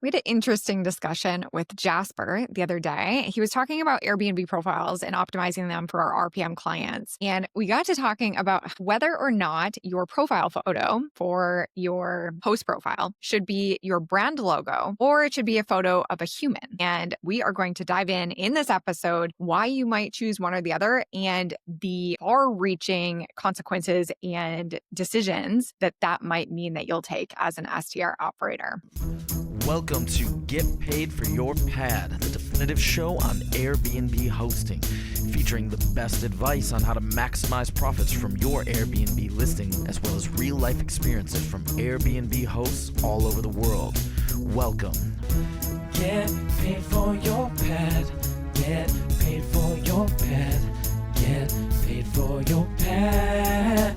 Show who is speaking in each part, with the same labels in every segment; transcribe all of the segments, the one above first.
Speaker 1: We had an interesting discussion with Jasper the other day. He was talking about Airbnb profiles and optimizing them for our RPM clients. And we got to talking about whether or not your profile photo for your host profile should be your brand logo or it should be a photo of a human. And we are going to dive in this episode why you might choose one or the other and the far-reaching consequences and decisions that might mean that you'll take as an STR operator.
Speaker 2: Welcome to Get Paid for Your Pad, the definitive show on Airbnb hosting, featuring the best advice on how to maximize profits from your Airbnb listing, as well as real-life experiences from Airbnb hosts all over the world. Welcome.
Speaker 3: Get paid for your pad. Get paid for your pad. Get paid for your pad.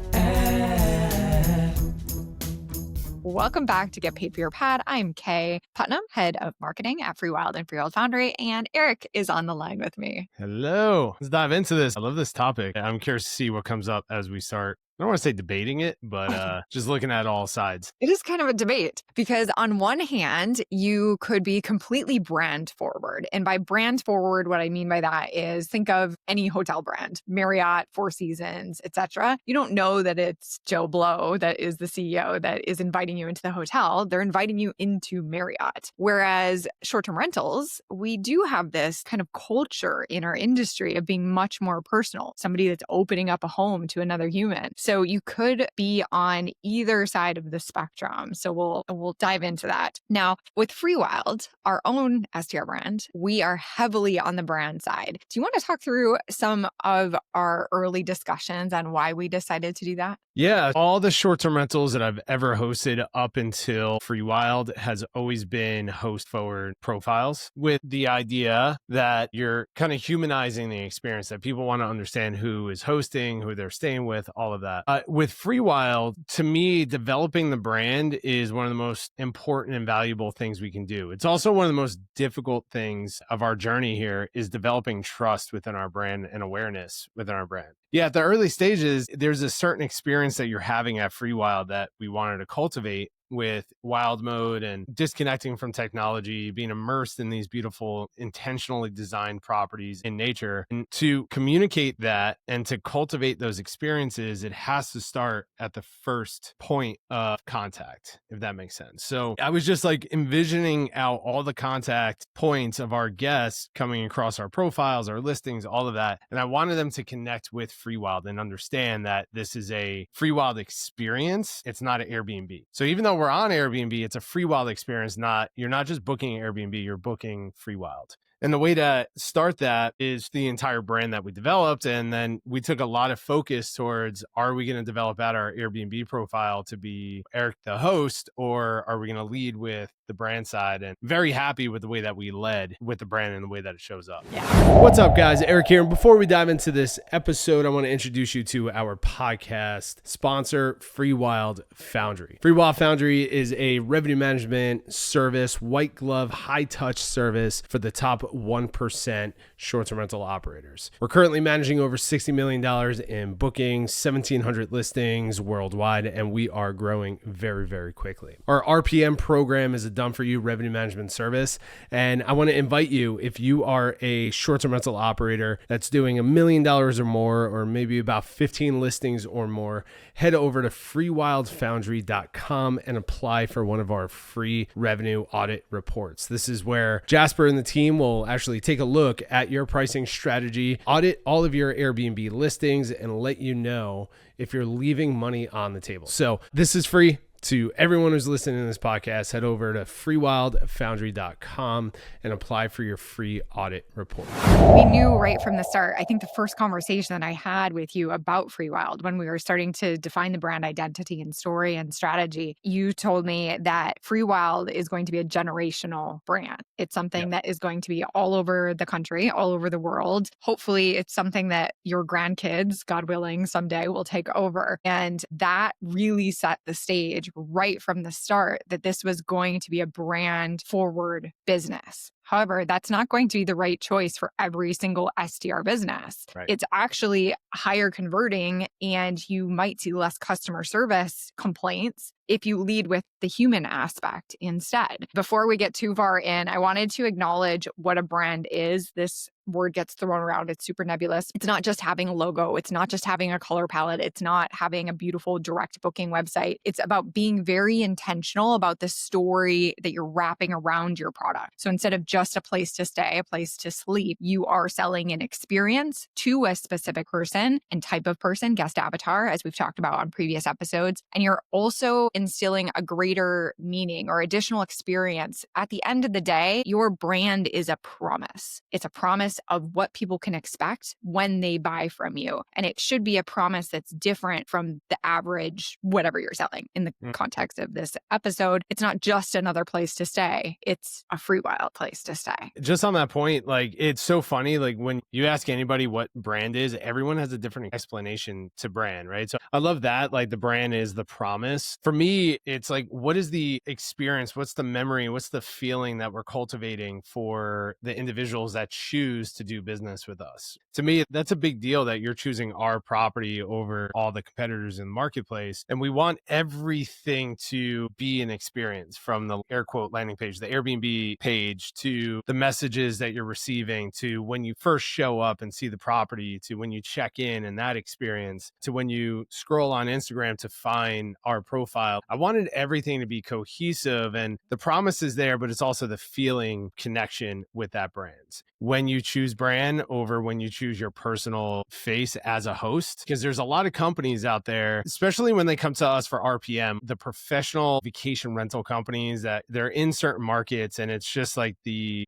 Speaker 1: Welcome back to Get Paid for Your Pad. I'm Kaye Putnam, head of marketing at Freewyld and Freewyld Foundry, and Eric is on the line with me.
Speaker 4: Hello. Let's dive into this. I love this topic. I'm curious to see what comes up as we start. I don't want to say debating it, but just looking at all sides.
Speaker 1: It is kind of a debate because on one hand, you could be completely brand forward. And by brand forward, what I mean by that is think of any hotel brand, Marriott, Four Seasons, etc. You don't know that it's Joe Blow that is the CEO that is inviting you into the hotel. They're inviting you into Marriott. Whereas short-term rentals, we do have this kind of culture in our industry of being much more personal, somebody that's opening up a home to another human. So you could be on either side of the spectrum. So we'll dive into that. Now, with Freewyld, our own STR brand, we are heavily on the brand side. Do you want to talk through some of our early discussions on why we decided to do that?
Speaker 4: Yeah, all the short-term rentals that I've ever hosted up until Freewyld has always been host-forward profiles with the idea that you're kind of humanizing the experience, that people want to understand who is hosting, who they're staying with, all of that. With Freewyld, to me, developing the brand is one of the most important and valuable things we can do. It's also one of the most difficult things of our journey here is developing trust within our brand and awareness within our brand. Yeah, at the early stages, there's a certain experience that you're having at Freewyld that we wanted to cultivate with wild mode and disconnecting from technology, being immersed in these beautiful, intentionally designed properties in nature. And to communicate that and to cultivate those experiences, it has to start at the first point of contact, if that makes sense. So I was just like envisioning out all the contact points of our guests coming across our profiles, our listings, all of that. And I wanted them to connect with Freewyld and understand that this is a Freewyld experience. It's not an Airbnb. So even though we're on Airbnb, it's a Freewyld experience. You're not just booking Airbnb, you're booking Freewyld. And the way to start that is the entire brand that we developed. And then we took a lot of focus towards, are we going to develop out our Airbnb profile to be Eric the host, or are we going to lead with the brand side? And very happy with the way that we led with the brand and the way that it shows up.
Speaker 1: Yeah.
Speaker 4: What's up, guys? Eric here. And before we dive into this episode, I want to introduce you to our podcast sponsor, Freewyld Foundry. Freewyld Foundry is a revenue management service, white glove, high touch service for the top 1% short-term rental operators. We're currently managing over $60 million in bookings, 1,700 listings worldwide, and we are growing very, very quickly. Our RPM program is a done-for-you revenue management service, and I want to invite you, if you are a short-term rental operator that's doing $1 million or more, or maybe about 15 listings or more, head over to freewildfoundry.com and apply for one of our free revenue audit reports. This is where Jasper and the team will actually take a look at your pricing strategy, audit all of your Airbnb listings, and let you know if you're leaving money on the table. So this is free. To everyone who's listening to this podcast, head over to freewildfoundry.com and apply for your free audit report.
Speaker 1: We knew right from the start, I think the first conversation that I had with you about Freewyld when we were starting to define the brand identity and story and strategy, you told me that Freewyld is going to be a generational brand. It's something that is going to be all over the country, all over the world. Hopefully it's something that your grandkids, God willing, someday will take over. And that really set the stage right from the start that this was going to be a brand forward business. However, that's not going to be the right choice for every single SDR business.
Speaker 4: Right.
Speaker 1: It's actually higher converting, and you might see less customer service complaints if you lead with the human aspect instead. Before we get too far in, I wanted to acknowledge what a brand is. This word gets thrown around. It's super nebulous. It's not just having a logo. It's not just having a color palette. It's not having a beautiful direct booking website. It's about being very intentional about the story that you're wrapping around your product. So instead of just a place to stay, a place to sleep, you are selling an experience to a specific person and type of person, guest avatar, as we've talked about on previous episodes. And you're also instilling a greater meaning or additional experience. At the end of the day, your brand is a promise. It's a promise of what people can expect when they buy from you. And it should be a promise that's different from the average, whatever you're selling. In the context of this episode, it's not just another place to stay. It's a Freewyld place to stay.
Speaker 4: Just on that point, like, it's so funny. Like, when you ask anybody what brand is, everyone has a different explanation to brand, right? So I love that. Like, the brand is the promise. For me, it's like, what is the experience? What's the memory? What's the feeling that we're cultivating for the individuals that choose to do business with us? To me, that's a big deal that you're choosing our property over all the competitors in the marketplace. And we want everything to be an experience, from the air quote landing page, the Airbnb page, to the messages that you're receiving, to when you first show up and see the property, to when you check in and that experience, to when you scroll on Instagram to find our profile. I wanted everything to be cohesive, and the promise is there, but it's also the feeling connection with that brand. When you choose brand over when you choose your personal face as a host, because there's a lot of companies out there, especially when they come to us for RPM, the professional vacation rental companies, that they're in certain markets, and it's just like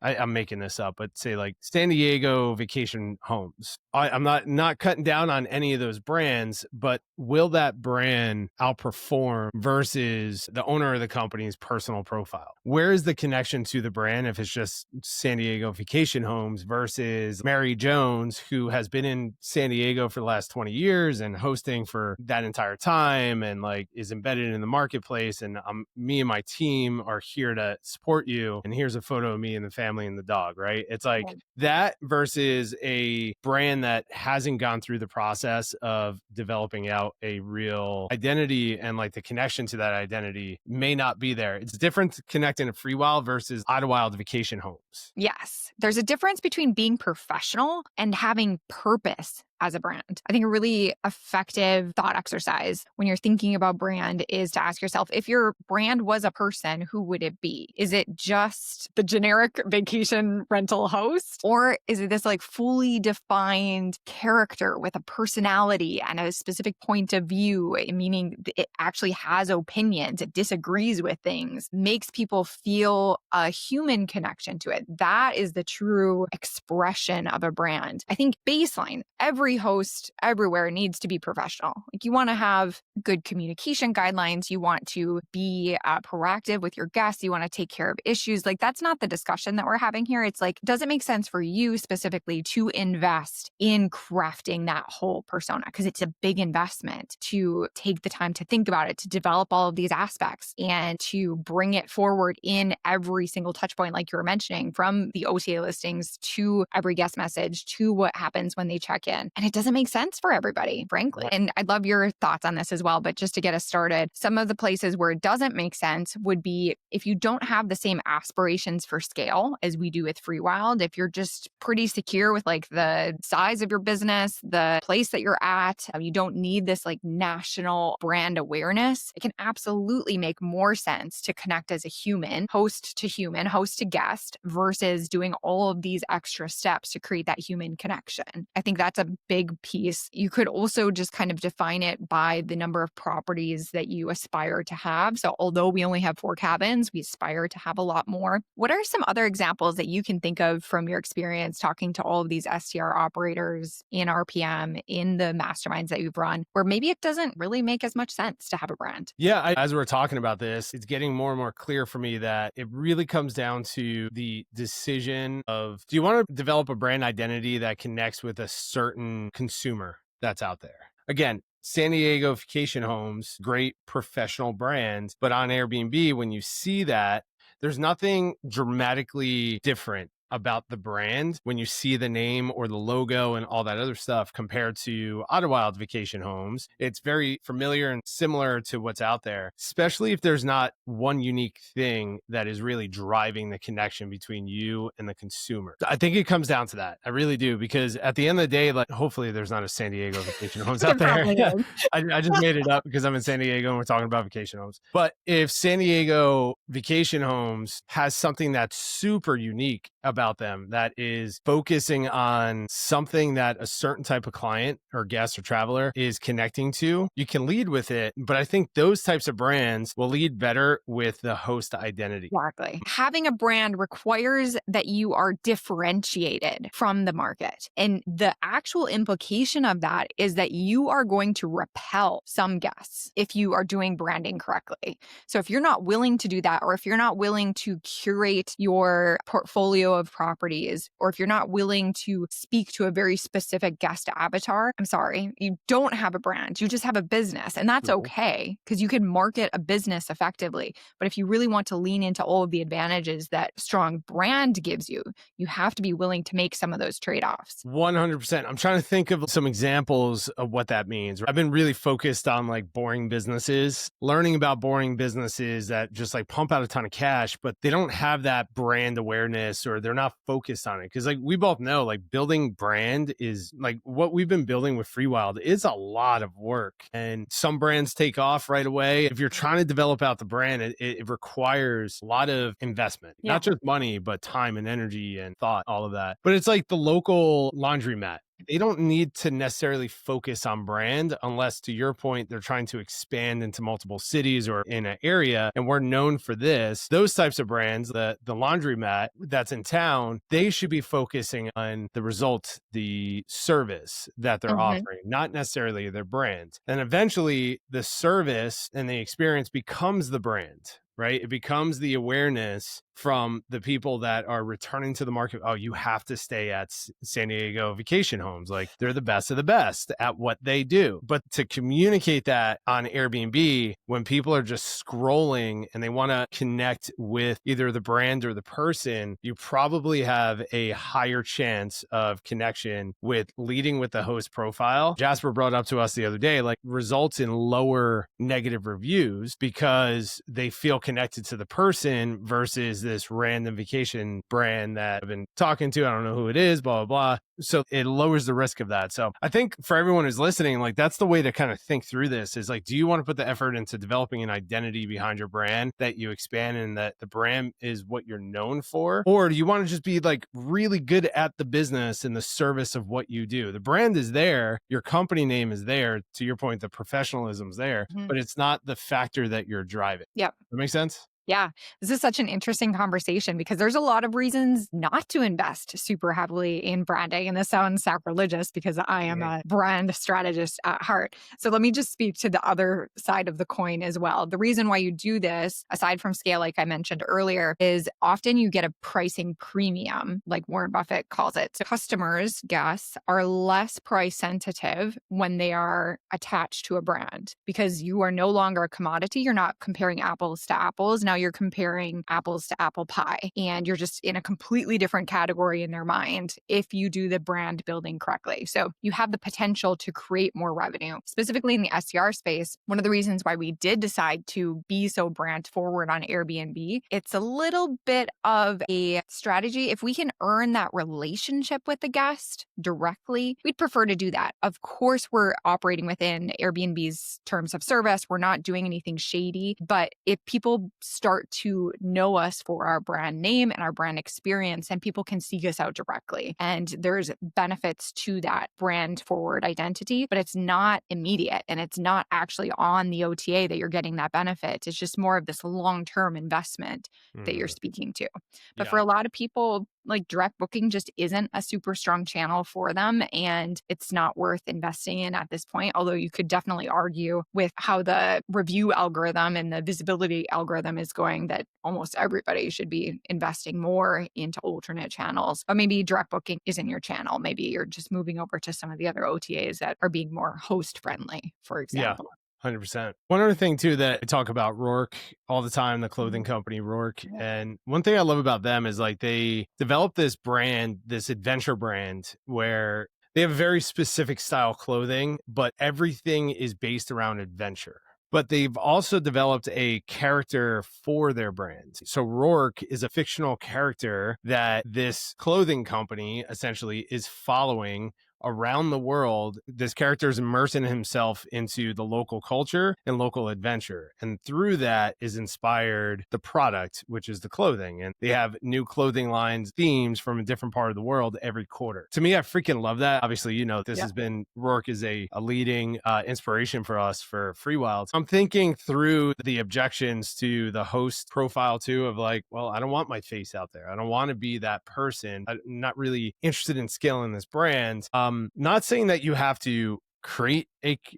Speaker 4: I'm making this up, but say like San Diego vacation homes. I'm not cutting down on any of those brands, but will that brand outperform versus the owner of the company's personal profile? Where is the connection to the brand if it's just San Diego vacation homes versus Mary Jones, who has been in San Diego for the last 20 years and hosting for that entire time, and like is embedded in the marketplace, and me and my team are here to support you, and here's a photo of me and the family and the dog, right? It's like that versus a brand that hasn't gone through the process of developing out a real identity, and like the connection to that identity may not be there. It's different connecting to Freewyld versus Idlewild vacation homes.
Speaker 1: Yes. There's a difference between being professional and having purpose as a brand. I think a really effective thought exercise when you're thinking about brand is to ask yourself, if your brand was a person, who would it be? Is it just the generic vacation rental host? Or is it this like fully defined character with a personality and a specific point of view, meaning it actually has opinions, it disagrees with things, makes people feel a human connection to it? That is the true expression of a brand. I think baseline, every host everywhere needs to be professional. Like, you want to have good communication guidelines. You want to be proactive with your guests. You want to take care of issues. Like, that's not the discussion that we're having here. It's like, does it make sense for you specifically to invest in crafting that whole persona? Because it's a big investment to take the time to think about it, to develop all of these aspects, and to bring it forward in every single touch point, like you were mentioning, from the OTA listings to every guest message to what happens when they check in. And it doesn't make sense for everybody, frankly. And I'd love your thoughts on this as well. But just to get us started, some of the places where it doesn't make sense would be if you don't have the same aspirations for scale as we do with Freewyld. If you're just pretty secure with like the size of your business, the place that you're at, you don't need this like national brand awareness. It can absolutely make more sense to connect as a human, host to guest, versus doing all of these extra steps to create that human connection. I think that's a big piece. You could also just kind of define it by the number of properties that you aspire to have. So although we only have 4 cabins, we aspire to have a lot more. What are some other examples that you can think of from your experience talking to all of these STR operators in RPM, in the masterminds that you've run, where maybe it doesn't really make as much sense to have a brand?
Speaker 4: Yeah, as we're talking about this, it's getting more and more clear for me that it really comes down to the decision of, do you want to develop a brand identity that connects with a certain consumer that's out there? Again, San Diego vacation homes, great professional brands, but on Airbnb, when you see that, there's nothing dramatically different about the brand when you see the name or the logo and all that other stuff compared to Idlewild Vacation Homes. It's very familiar and similar to what's out there, especially if there's not one unique thing that is really driving the connection between you and the consumer. I think it comes down to that. I really do, because at the end of the day, like, hopefully there's not a San Diego Vacation Homes out
Speaker 1: It
Speaker 4: there.
Speaker 1: probably is.
Speaker 4: I just made it up because I'm in San Diego and we're talking about vacation homes. But if San Diego Vacation Homes has something that's super unique about them, that is focusing on something that a certain type of client or guest or traveler is connecting to, you can lead with it. But I think those types of brands will lead better with the host identity.
Speaker 1: Exactly. Having a brand requires that you are differentiated from the market. And the actual implication of that is that you are going to repel some guests if you are doing branding correctly. So if you're not willing to do that, or if you're not willing to curate your portfolio of properties, or if you're not willing to speak to a very specific guest avatar, I'm sorry, you don't have a brand. You just have a business. And that's okay, because you can market a business effectively. But if you really want to lean into all of the advantages that strong brand gives you, you have to be willing to make some of those trade-offs.
Speaker 4: 100%. I'm trying to think of some examples of what that means. I've been really focused on like boring businesses, learning about boring businesses that just like pump out a ton of cash, but they don't have that brand awareness, or they're not focused on it. Cause like we both know, like building brand is like what we've been building with Freewyld is a lot of work, and some brands take off right away. If you're trying to develop out the brand, it requires a lot of investment, not just money, but time and energy and thought, all of that. But it's like the local laundromat. They don't need to necessarily focus on brand unless, to your point, they're trying to expand into multiple cities or in an area. And we're known for this. Those types of brands, the laundromat that's in town, they should be focusing on the results, the service that they're offering, not necessarily their brand. And eventually the service and the experience becomes the brand. Right? It becomes the awareness from the people that are returning to the market. Oh, you have to stay at San Diego Vacation Homes. Like, they're the best of the best at what they do. But to communicate that on Airbnb, when people are just scrolling and they want to connect with either the brand or the person, you probably have a higher chance of connection with leading with the host profile. Jasper brought up to us the other day, like, results in lower negative reviews because they feel connected to the person versus this random vacation brand that I've been talking to. I don't know who it is, blah, blah, blah. So it lowers the risk of that. So I think for everyone who's listening, like, that's the way to kind of think through this is like, do you want to put the effort into developing an identity behind your brand that you expand and that the brand is what you're known for? Or do you want to just be like really good at the business and the service of what you do? The brand is there. Your company name is there. To your point, the professionalism's there, but it's not the factor that you're driving.
Speaker 1: Yep.
Speaker 4: That makes sense?
Speaker 1: Yeah, this is such an interesting conversation because there's a lot of reasons not to invest super heavily in branding. And this sounds sacrilegious because I am a brand strategist at heart. So let me just speak to the other side of the coin as well. The reason why you do this, aside from scale, like I mentioned earlier, is often you get a pricing premium, like Warren Buffett calls it. So customers, guests, are less price sensitive when they are attached to a brand because you are no longer a commodity. You're not comparing apples to apples. Now you're comparing apples to apple pie, and you're just in a completely different category in their mind if you do the brand building correctly. So you have the potential to create more revenue. Specifically in the SDR space, one of the reasons why we did decide to be so brand forward on Airbnb, it's a little bit of a strategy. If we can earn that relationship with the guest directly, we'd prefer to do that. Of course, we're operating within Airbnb's terms of service. We're not doing anything shady, but if people start to know us for our brand name and our brand experience, and people can seek us out directly. And there's benefits to that brand forward identity, but it's not immediate and it's not actually on the OTA that you're getting that benefit. It's just more of this long-term investment that you're speaking to. But for a lot of people, like, direct booking just isn't a super strong channel for them, and it's not worth investing in at this point. Although you could definitely argue with how the review algorithm and the visibility algorithm is going that almost everybody should be investing more into alternate channels. Or maybe direct booking isn't your channel. Maybe you're just moving over to some of the other OTAs that are being more host friendly, for example.
Speaker 4: 100%. One other thing too that I talk about Rourke all the time, the clothing company Rourke. And one thing I love about them is like they developed this brand, this adventure brand where they have very specific style clothing, but everything is based around adventure. But they've also developed a character for their brand. So Rourke is a fictional character that this clothing company essentially is following around the world. This character is immersing himself into the local culture and local adventure. And through that is inspired the product, which is the clothing. And they have new clothing lines, themes from a different part of the world every quarter. To me, I freaking love that. Obviously, you know, this has been, Rourke is a leading inspiration for us for Freewyld. I'm thinking through the objections to the host profile too of like, well, I don't want my face out there. I don't want to be that person. I'm not really interested in scaling this brand. Not saying that you have to create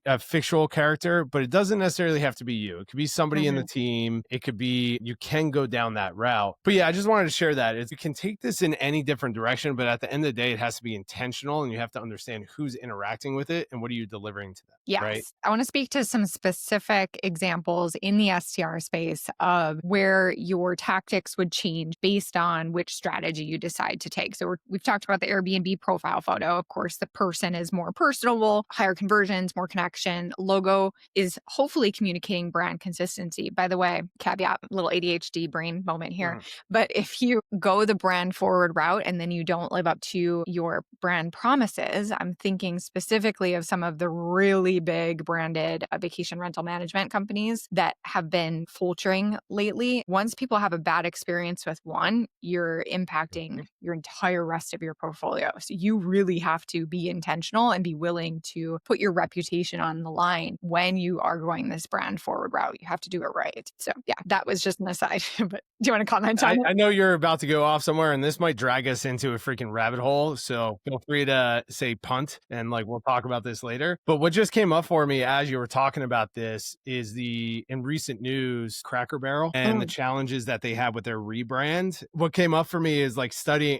Speaker 4: a fictional character, but it doesn't necessarily have to be you. It could be somebody in the team. It could be, you can go down that route. But yeah, I just wanted to share that. You can take this in any different direction, but at the end of the day, it has to be intentional and you have to understand who's interacting with it and what are you delivering to them.
Speaker 1: Yes.
Speaker 4: Right?
Speaker 1: I want to speak to some specific examples in the STR space of where your tactics would change based on which strategy you decide to take. So we've talked about the Airbnb profile photo. Of course, the person is more personable, higher conversions, more connection. Logo is hopefully communicating brand consistency. By the way, caveat, little ADHD brain moment here. But if you go the brand forward route and then you don't live up to your brand promises, I'm thinking specifically of some of the really big branded vacation rental management companies that have been faltering lately. Once people have a bad experience with one, you're impacting your entire rest of your portfolio. So you really have to be intentional and be willing to put your reputation on the line when you are going this brand forward route. You have to do it right. So yeah, that was just an aside. But do you want to comment on it?
Speaker 4: I know you're about to go off somewhere and this might drag us into a freaking rabbit hole. So feel free to say punt and like, we'll talk about this later. But what just came up for me as you were talking about this is in recent news, Cracker Barrel and the challenges that they have with their rebrand. What came up for me is like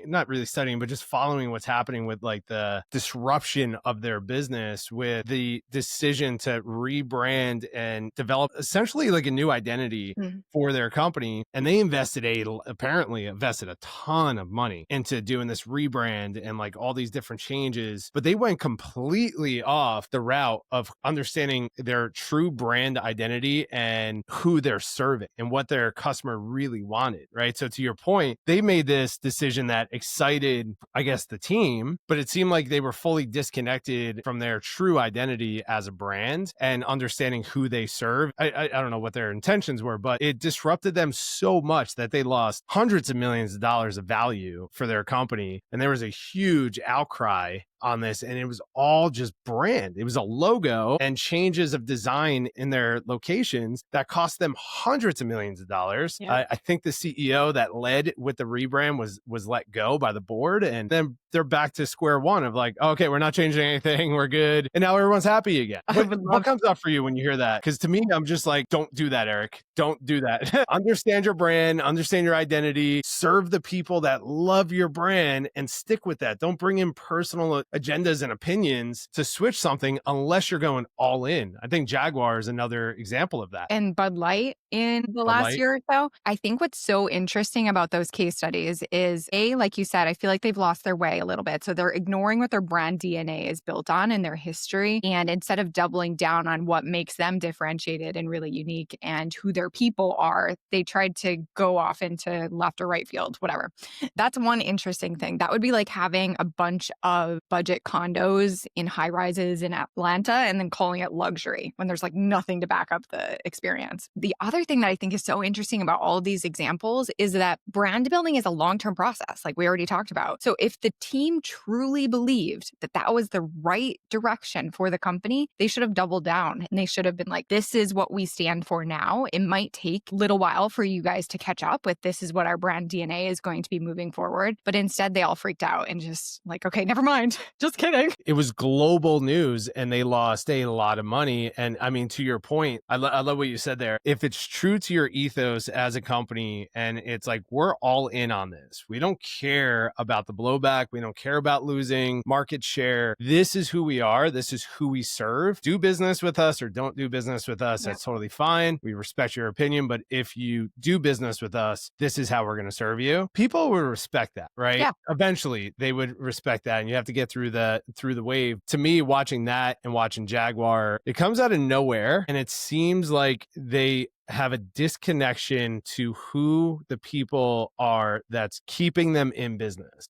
Speaker 4: not really studying, but just following what's happening with like the disruption of their business with the decision to rebrand and develop essentially like a new identity for their company. And they apparently invested a ton of money into doing this rebrand and like all these different changes, but they went completely off the route of understanding their true brand identity and who they're serving and what their customer really wanted, right? So to your point, they made this decision that excited, I guess, the team, but it seemed like they were fully disconnected from their true identity as a brand and understanding who they serve. I don't know what their intentions were, but it disrupted them so much that they lost hundreds of millions of dollars of value for their company. And there was a huge outcry on this, and it was all just brand. It was a logo and changes of design in their locations that cost them hundreds of millions of dollars. Yeah. I think the CEO that led with the rebrand was let go by the board, and then they're back to square one of like, okay, we're not changing anything, we're good, and now everyone's happy again. What comes up for you when you hear that? Because to me, I'm just like, don't do that, Eric. Don't do that. Understand your brand, understand your identity, serve the people that love your brand, and stick with that. Don't bring in personal agendas and opinions to switch something unless you're going all in. I think Jaguar is another example of that.
Speaker 1: And Bud Light in the last year or so. I think what's so interesting about those case studies is like you said, I feel like they've lost their way a little bit. So they're ignoring what their brand DNA is built on and their history. And instead of doubling down on what makes them differentiated and really unique and who their people are, they tried to go off into left or right field, whatever. That's one interesting thing. That would be like having a bunch of budget condos in high rises in Atlanta and then calling it luxury when there's like nothing to back up the experience. The other thing that I think is so interesting about all of these examples is that brand building is a long-term process, like we already talked about. So if the team truly believed that that was the right direction for the company, they should have doubled down and they should have been like, this is what we stand for now. It might take a little while for you guys to catch up with this is what our brand DNA is going to be moving forward. But instead they all freaked out and just like, okay, never mind. Just kidding.
Speaker 4: It was global news and they lost a lot of money. And I mean, to your point, I love what you said there. If it's true to your ethos as a company and it's like, we're all in on this, we don't care about the blowback, we don't care about losing market share. This is who we are. This is who we serve. Do business with us or don't do business with us. That's totally fine. We respect your opinion. But if you do business with us, this is how we're going to serve you. People would respect that, right?
Speaker 1: Yeah.
Speaker 4: Eventually they would respect that. And you have to get through the wave. To me, watching that and watching Jaguar, it comes out of nowhere. And it seems like they have a disconnection to who the people are that's keeping them in business.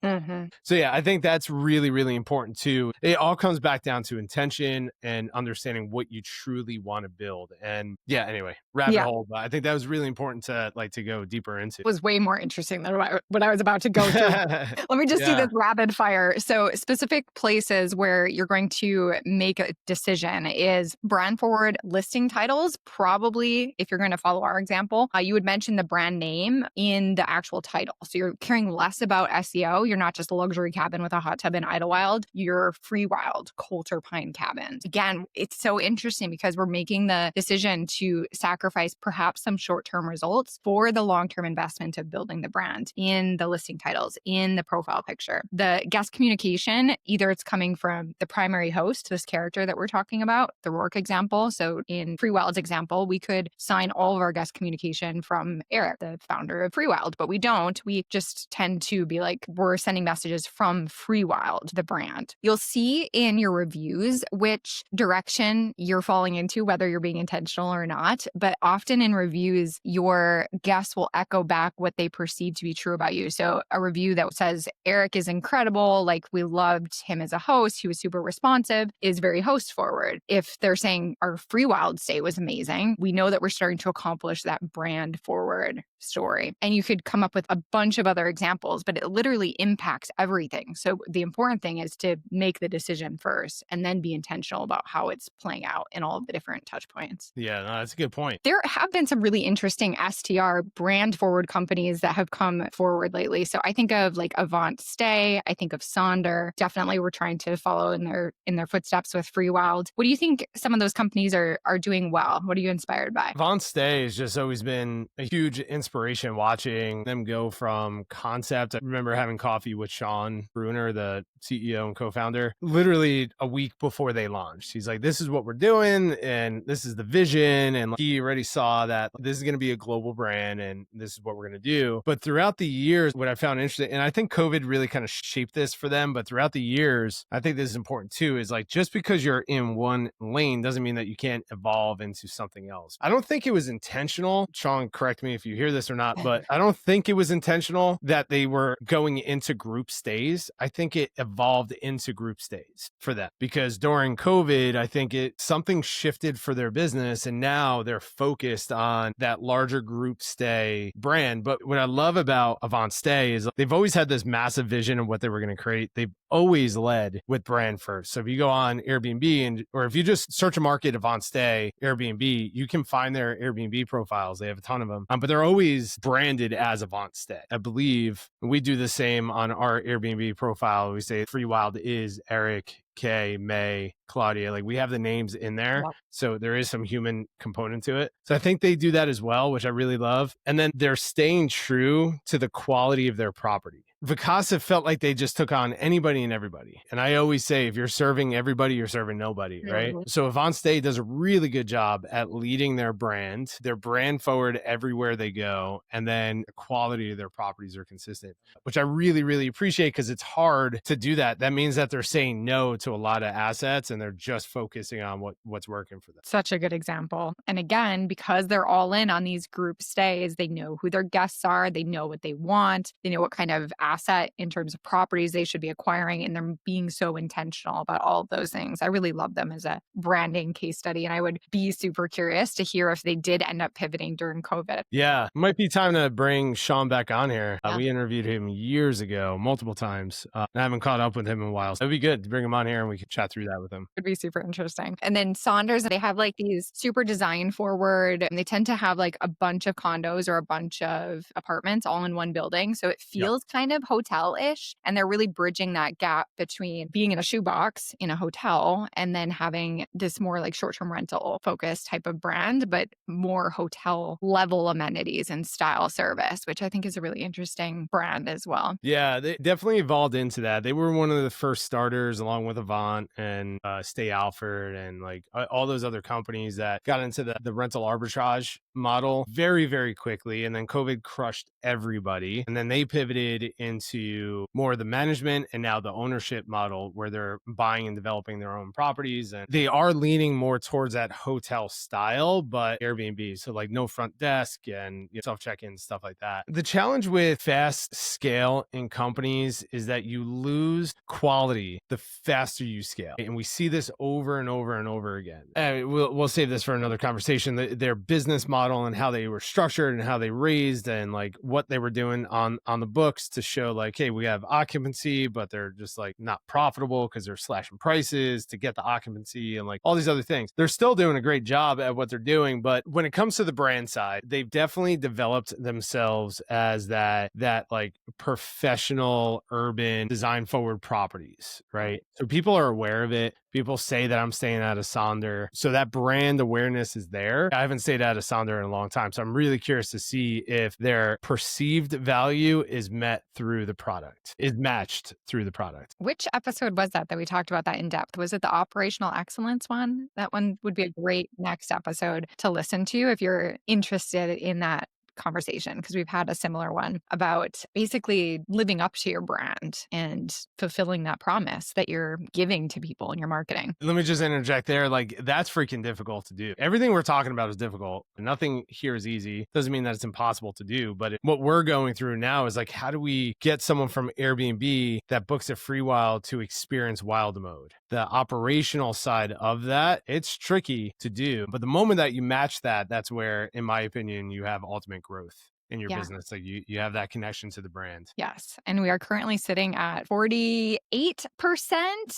Speaker 4: So yeah, I think that's really, really important too. It all comes back down to intention and understanding what you truly want to build. And yeah, anyway, rabbit hole, but I think that was really important to go deeper into.
Speaker 1: It was way more interesting than what I was about to go through. Let me just do this rapid fire. So specific places where you're going to make a decision is brand forward listing titles. Probably if you're going to follow our example, you would mention the brand name in the actual title. So you're caring less about SEO. You're not just a luxury cabin with a hot tub in Idlewild. You're Freewyld, Coulter Pine Cabin. Again, it's so interesting because we're making the decision to sacrifice perhaps some short-term results for the long-term investment of building the brand in the listing titles, in the profile picture. The guest communication, either it's coming from the primary host, this character that we're talking about, the Rourke example. So in Freewild's example, we could sign all of our guest communication from Eric, the founder of Freewyld, but we don't. We just tend to be like, we're sending messages from Freewyld, the brand. You'll see in your reviews which direction you're falling into, whether you're being intentional or not. But often in reviews, your guests will echo back what they perceive to be true about you. So a review that says, Eric is incredible, like we loved him as a host, he was super responsive, is very host forward. If they're saying our Freewyld stay was amazing, we know that we're starting to accomplish that brand forward story. And you could come up with a bunch of other examples, but it literally impacts everything. So the important thing is to make the decision first and then be intentional about how it's playing out in all of the different touch points.
Speaker 4: Yeah, no, that's a good point.
Speaker 1: There have been some really interesting STR brand forward companies that have come forward lately. So I think of like Avant Stay, I think of Sonder. Definitely we're trying to follow in their footsteps with Freewyld. What do you think some of those companies are doing well? What are you inspired by?
Speaker 4: Avant Stay has just always been a huge inspiration watching them go from concept. I remember having coffee with Sean Bruner, the CEO and co-founder, literally a week before they launched. He's like, this is what we're doing and this is the vision. And he already saw that this is going to be a global brand and this is what we're going to do. But throughout the years, what I found interesting, and I think COVID really kind of shaped this for them, but throughout the years, I think this is important too, is like, just because you're in one lane doesn't mean that you can't evolve into something else. I don't think it was intentional. Sean, correct me if you hear this or not, but I don't think it was intentional that they were going into group stays. I think it evolved into group stays for them because during COVID, I think something shifted for their business and now they're focused on that larger group stay brand. But what I love about Avant Stay is they've always had this massive vision of what they were going to create. They've always led with brand first. So if you go on Airbnb or if you just search a market Avant Stay Airbnb, you can find their Airbnb profiles. They have a ton of them, but they're always branded as Avant Stay. I believe we do the same on our Airbnb profile. We say Freewyld is Eric, Kay, May, Claudia. Like we have the names in there. Wow. So there is some human component to it. So I think they do that as well, which I really love. And then they're staying true to the quality of their property. Vacasa felt like they just took on anybody and everybody. And I always say, if you're serving everybody, you're serving nobody, right? Mm-hmm. So Avant Stay does a really good job at leading their brand forward everywhere they go. And then the quality of their properties are consistent, which I really, really appreciate because it's hard to do that. That means that they're saying no to a lot of assets and they're just focusing on what's working for them.
Speaker 1: Such a good example. And again, because they're all in on these group stays, they know who their guests are, they know what they want, they know what kind of asset in terms of properties they should be acquiring, and they're being so intentional about all of those things. I really love them as a branding case study, and I would be super curious to hear if they did end up pivoting during COVID.
Speaker 4: Yeah, might be time to bring Sean back on here. We interviewed him years ago, multiple times. I haven't caught up with him in a while, so it'd be good to bring him on here here and we could chat through that with him.
Speaker 1: Would be super interesting. And then Saunders, they have like these super design forward, and they tend to have like a bunch of condos or a bunch of apartments all in one building. So it feels kind of hotel-ish. And they're really bridging that gap between being in a shoebox in a hotel and then having this more like short-term rental focused type of brand, but more hotel level amenities and style service, which I think is a really interesting brand as well.
Speaker 4: Yeah, they definitely evolved into that. They were one of the first starters along with Avant and Stay Alford and like all those other companies that got into the rental arbitrage model very, very quickly. And then COVID crushed everybody. And then they pivoted into more of the management and now the ownership model where they're buying and developing their own properties. And they are leaning more towards that hotel style, but Airbnb. So like no front desk and self-check-in, stuff like that. The challenge with fast scale in companies is that you lose quality the faster you scale. And we see this over and over and over again. And we'll save this for another conversation. Their business model and how they were structured and how they raised and like what they were doing on the books to show like, hey, we have occupancy, but they're just like not profitable because they're slashing prices to get the occupancy and like all these other things. They're still doing a great job at what they're doing. But when it comes to the brand side, they've definitely developed themselves as that like professional urban design forward properties, right? So people are aware of it. People say that I'm staying out of Sonder. So that brand awareness is there. I haven't stayed out of Sonder in a long time. So I'm really curious to see if their perceived value is met through the product, is matched through the product.
Speaker 1: Which episode was that we talked about that in depth? Was it the operational excellence one? That one would be a great next episode to listen to if you're interested in that conversation, because we've had a similar one about basically living up to your brand and fulfilling that promise that you're giving to people in your marketing.
Speaker 4: Let me just interject there. Like that's freaking difficult to do. Everything we're talking about is difficult. Nothing here is easy. Doesn't mean that it's impossible to do, but what we're going through now is like, how do we get someone from Airbnb that books a Freewyld to experience wild mode? The operational side of that, it's tricky to do. But the moment that you match that, that's where, in my opinion, you have ultimate growth in your business. Like you have that connection to the brand.
Speaker 1: Yes. And we are currently sitting at 48%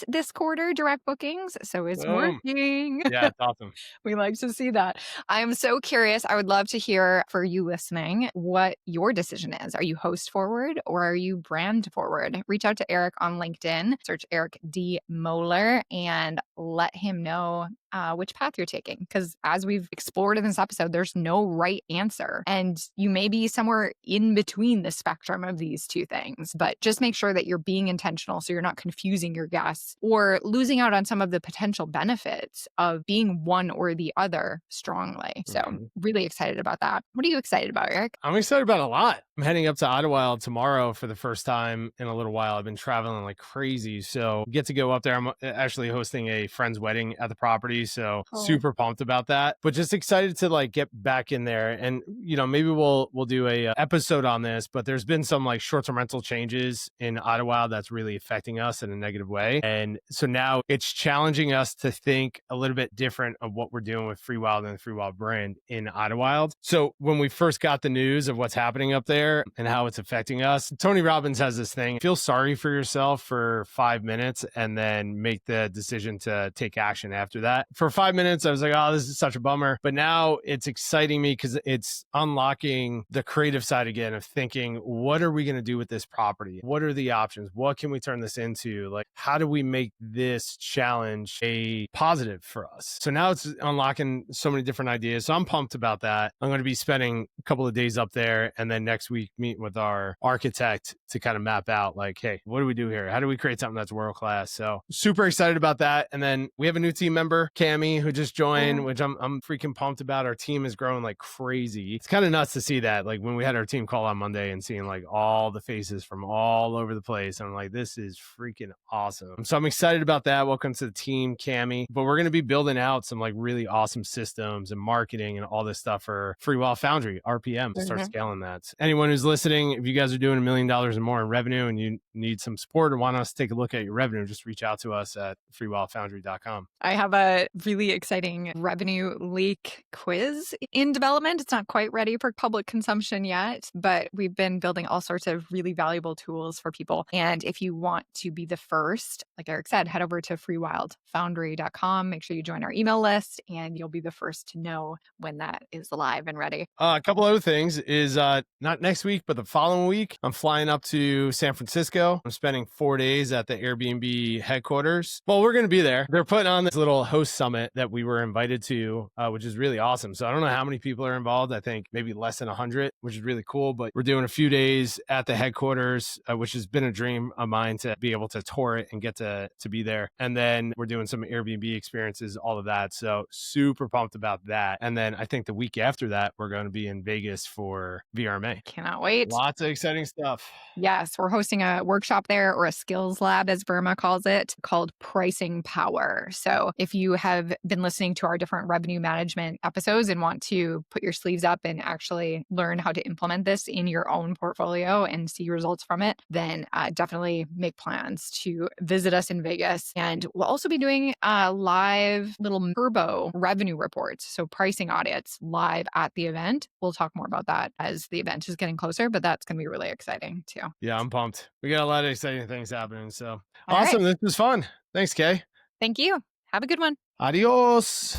Speaker 1: this quarter direct bookings. So it's working.
Speaker 4: Yeah, it's awesome.
Speaker 1: We like to see that. I'm so curious. I would love to hear for you listening what your decision is. Are you host forward or are you brand forward? Reach out to Eric on LinkedIn, search Eric D. Moeller and let him know which path you're taking. Because as we've explored in this episode, there's no right answer. And you may be somewhere in between the spectrum of these two things, but just make sure that you're being intentional so you're not confusing your guests or losing out on some of the potential benefits of being one or the other strongly. So really excited about that. What are you excited about, Eric?
Speaker 4: I'm excited about a lot. I'm heading up to Idlewild tomorrow for the first time in a little while. I've been traveling like crazy. So get to go up there. I'm actually hosting a friend's wedding at the property. So super pumped about that, but just excited to like get back in there. And, maybe we'll do a episode on this, but there's been some like short-term rental changes in Idlewild that's really affecting us in a negative way. And so now it's challenging us to think a little bit different of what we're doing with Freewyld and the Freewyld brand in Idlewild. So when we first got the news of what's happening up there and how it's affecting us, Tony Robbins has this thing, feel sorry for yourself for 5 minutes and then make the decision to take action after that. For 5 minutes, I was like, oh, this is such a bummer. But now it's exciting me because it's unlocking the creative side again of thinking, what are we going to do with this property? What are the options? What can we turn this into? Like, how do we make this challenge a positive for us? So now it's unlocking so many different ideas. So I'm pumped about that. I'm going to be spending a couple of days up there and then next week meet with our architect to kind of map out like, hey, what do we do here? How do we create something that's world class? So super excited about that. And then we have a new team member, Cammie, who just joined, which I'm freaking pumped about. Our team is growing like crazy. It's kind of nuts to see that. Like when we had our team call on Monday and seeing like all the faces from all over the place, I'm like, this is freaking awesome. So I'm excited about that. Welcome to the team, Cammie. But we're going to be building out some like really awesome systems and marketing and all this stuff for Freewyld Foundry, RPM, to start scaling that. Anyone who's listening, if you guys are doing $1 million or more in revenue and you need some support or want us to take a look at your revenue, just reach out to us at freewildfoundry.com.
Speaker 1: I have a really exciting revenue leak quiz in development. It's not quite ready for public consumption yet, but we've been building all sorts of really valuable tools for people. And if you want to be the first, like Eric said, head over to freewildfoundry.com. Make sure you join our email list and you'll be the first to know when that is live and ready.
Speaker 4: A couple other things is not next week, but the following week, I'm flying up to San Francisco. I'm spending 4 days at the Airbnb headquarters. Well, we're going to be there. They're putting on this little host summit that we were invited to, which is really awesome. So I don't know how many people are involved. I think maybe less than 100, which is really cool. But we're doing a few days at the headquarters, which has been a dream of mine to be able to tour it and get to be there. And then we're doing some Airbnb experiences, all of that. So super pumped about that. And then I think the week after that, we're going to be in Vegas for VRMA.
Speaker 1: Cannot wait.
Speaker 4: Lots of exciting stuff.
Speaker 1: Yes, we're hosting a workshop there, or a skills lab, as Verma calls it, called Pricing Power. So if you have been listening to our different revenue management episodes and want to put your sleeves up and actually learn how to implement this in your own portfolio and see results from it, then definitely make plans to visit us in Vegas. And we'll also be doing live little turbo revenue reports, so pricing audits live at the event. We'll talk more about that as the event is getting closer, but that's going to be really exciting too.
Speaker 4: Yeah, I'm pumped. We got a lot of exciting things happening. So
Speaker 1: All
Speaker 4: awesome.
Speaker 1: right.
Speaker 4: This was fun. Thanks, Kay.
Speaker 1: Thank you. Have a good one.
Speaker 4: Adios.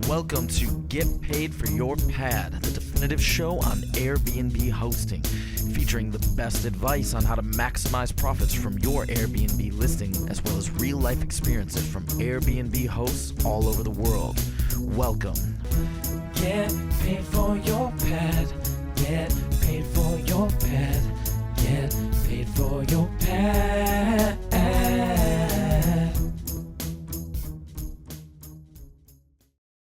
Speaker 2: Welcome to Get Paid for Your Pad, the definitive show on Airbnb hosting, featuring the best advice on how to maximize profits from your Airbnb listing, as well as real-life experiences from Airbnb hosts all over the world. Welcome.
Speaker 3: Get paid for your pad. Get